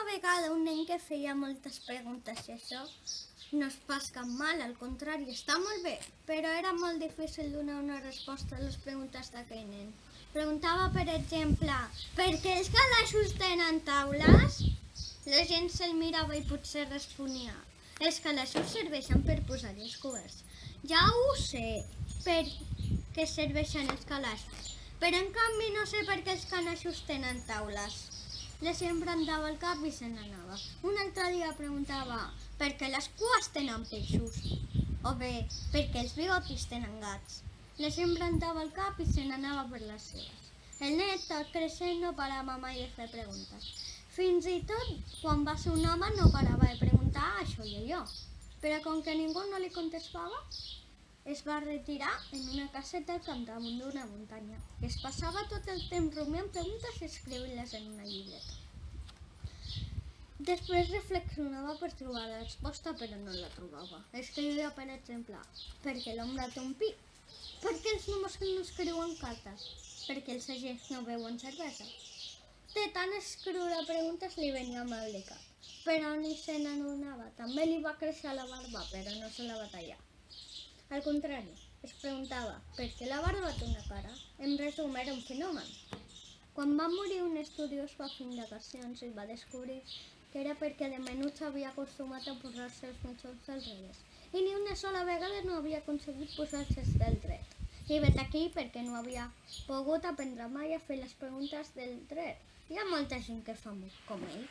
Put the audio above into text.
vegada un nen que feia moltes preguntes i això no és pas cap mal, al contrari, està molt bé, però era molt difícil donar una resposta a les preguntes d'aquell nen. Preguntava, per exemple, per què els calaixos tenen taules? La gent se'l mirava i potser responia, els calaixos serveixen per posar-hi els coberts. Ja ho sé per què serveixen els calaixos, però en canvi no sé per què els calaixos tenen taules. La gent brandava el cap i se n'anava. Un altre dia preguntava per què les cues tenen peixos, o bé per què els bigotis tenen gats. La gent brandava el cap i se n'anava per les seves. El net, tot creixent, no parava mai de fer preguntes. Fins i tot quan va ser un home no parava de preguntar això i allò. Però com que ningú no li contestava, es va retirar en una caseta al capdamunt d'una muntanya i es passava tot el temps rumiant preguntes i escrivint-les en una llibreta. Després reflexionava per trobar la resposta, però no la trobava. Escrivia, per exemple, per què l'ombra té un pi? Per què els números no escriuen cartes? Per què els segells no beuen cervesa? De tant escriure preguntes li venia mal de cap, però ni se n'adonava. També li va créixer la barba, però no se la va tallar. Al contrari, es preguntava per què la barba té una cara. En resum, era un fenomen. Quan va morir un estudiós va fer indagacions i va descobrir que era perquè de menut s'havia acostumat a posar-se els mitjons del revés i ni una sola vegada no havia aconseguit posar-se del dret. I vet aquí perquè no havia pogut aprendre mai a fer les preguntes del dret. Hi ha molta gent que fa com ell.